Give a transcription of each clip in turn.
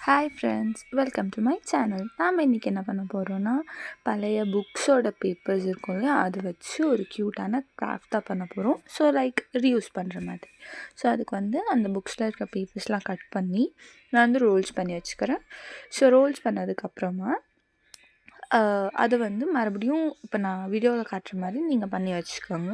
Hi friends, welcome to my channel. நாம் இன்றைக்கி என்ன பண்ண போகிறோன்னா, பழைய புக்ஸோட பேப்பர்ஸ் இருக்கும் இல்லையா, அது வச்சு ஒரு க்யூட்டான கிராஃப்ட் தான் பண்ண போகிறோம். ஸோ லைக் ரீயூஸ் பண்ணுற மாதிரி. ஸோ அதுக்கு வந்து அந்த புக்ஸில் இருக்கிற பேப்பர்ஸ்லாம் கட் பண்ணி நான் வந்து ரோல்ஸ் பண்ணி வச்சுக்கிறேன். ஸோ ரோல்ஸ் பண்ணதுக்கப்புறமா அது வந்து மறுபடியும் இப்போ நான் வீடியோவில் காட்டுற மாதிரி நீங்கள் பண்ணி வச்சுக்கோங்க.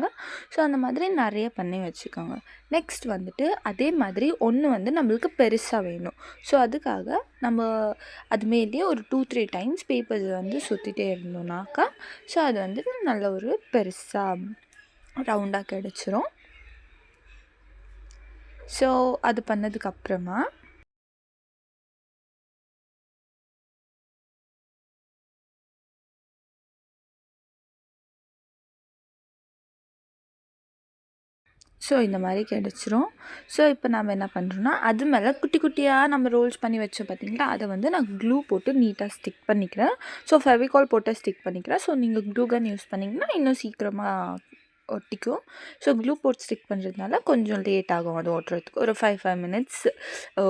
ஸோ அந்த மாதிரி நிறைய பண்ணி வச்சுக்கோங்க. நெக்ஸ்ட் வந்துட்டு அதே மாதிரி ஒன்று வந்து நம்மளுக்கு பெருசாக வேணும். ஸோ அதுக்காக நம்ம அது மேலேயே ஒரு 2-3 டைம்ஸ் பேப்பர்ஸ் வந்து சுற்றிட்டே இருந்தோம்னாக்கா ஸோ அது வந்து நல்ல ஒரு பெருசாக ரவுண்டாக கிடச்சிரும். ஸோ அது பண்ணதுக்கப்புறமா ஸோ இந்த மாதிரி கிடச்சிரும். ஸோ இப்போ நம்ம என்ன பண்ணுறோன்னா, அது மேலே குட்டி குட்டியாக நம்ம ரோல்ஸ் பண்ணி வச்சோம் பார்த்தீங்களா, அதை வந்து நான் க்ளூ போட்டு நீட்டாக ஸ்டிக் பண்ணிக்கிறேன். ஸோ ஃபெவிகால் போட்டு ஸ்டிக் பண்ணிக்கிறேன். ஸோ நீங்கள் க்ளூ கன் யூஸ் பண்ணிங்கன்னா இன்னும் சீக்கிரமாக ஒட்டிக்கும். ஸோ க்ளூ போட்டு ஸ்டிக் பண்ணுறதுனால கொஞ்சம் லேட் ஆகும் அது ஒட்டுறதுக்கு. ஒரு 5 மினிட்ஸ்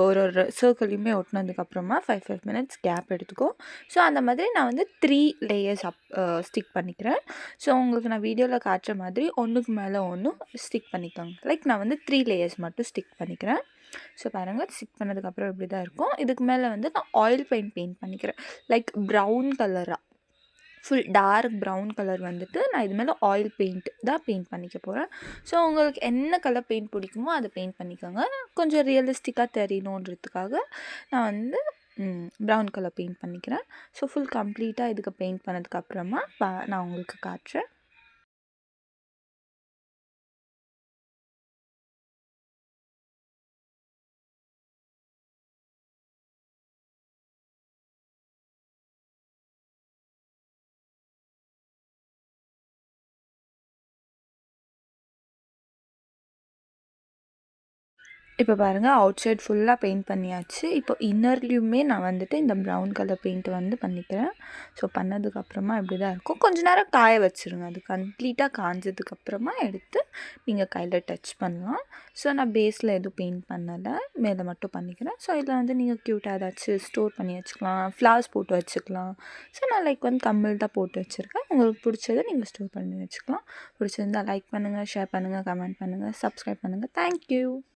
ஒரு ஒரு சர்க்கிளையுமே ஒட்டினதுக்கப்புறமா 5 மினிட்ஸ் கேப் எடுத்துக்கும். ஸோ அந்த மாதிரி நான் வந்து 3 லேயர்ஸ் ஸ்டிக் பண்ணிக்கிறேன். ஸோ உங்களுக்கு நான் வீடியோவில் காட்டுற மாதிரி ஒன்றுக்கு மேலே ஒன்று ஸ்டிக் பண்ணிக்கோங்க. லைக் நான் வந்து 3 லேயர்ஸ் மட்டும் ஸ்டிக் பண்ணிக்கிறேன். ஸோ பாருங்கள், ஸ்டிக் பண்ணதுக்கப்புறம் இப்படி தான் இருக்கும். இதுக்கு மேலே வந்து நான் ஆயில் பெயிண்ட் பண்ணிக்கிறேன். லைக் ப்ரௌன் கலராக, ஃபுல் டார்க் ப்ரௌன் கலர் வந்துட்டு நான் இது மேலே ஆயில் பெயிண்ட் தான் பெயிண்ட் பண்ணிக்க போகிறேன். ஸோ உங்களுக்கு என்ன கலர் பெயிண்ட் பிடிக்குமோ அதை பெயிண்ட் பண்ணிக்கோங்க. கொஞ்சம் ரியலிஸ்டிக்காக தெரியணுன்றதுக்காக நான் வந்து ப்ரௌன் கலர் பெயிண்ட் பண்ணிக்கிறேன். ஸோ ஃபுல் கம்ப்ளீட்டாக இதுக்கு பெயிண்ட் பண்ணதுக்கப்புறமா நான் உங்களுக்கு காட்டுறேன். இப்போ பாருங்கள், அவுட் சைட் ஃபுல்லாக பெயிண்ட் பண்ணியாச்சு. இப்போ இன்னர்லேயுமே நான் வந்துட்டு இந்த ப்ரௌன் கலர் பெயிண்ட் வந்து பண்ணிக்கிறேன். ஸோ பண்ணதுக்கப்புறமா இப்படி தான் இருக்கும். கொஞ்ச நேரம் காய வச்சுருங்க. அது கம்ப்ளீட்டாக காஞ்சதுக்கப்புறமா எடுத்து நீங்கள் கையில் டச் பண்ணலாம். ஸோ நான் பேஸில் எதுவும் பெயிண்ட் பண்ணலை, மேலே மட்டும் பண்ணிக்கிறேன். ஸோ இதில் வந்து நீங்கள் க்யூட்டாக ஏதாச்சும் ஸ்டோர் பண்ணி வச்சுக்கலாம், ஃப்ளவர்ஸ் போட்டு வச்சுக்கலாம். ஸோ நான் லைக் வந்து கம்மல் தான் போட்டு வச்சுருக்கேன். உங்களுக்கு பிடிச்சதை நீங்கள் ஸ்டோர் பண்ணி வச்சுக்கலாம். பிடிச்சிருந்தால் லைக் பண்ணுங்கள், ஷேர் பண்ணுங்கள், கமெண்ட் பண்ணுங்கள், சப்ஸ்கிரைப் பண்ணுங்கள். தேங்க்யூ.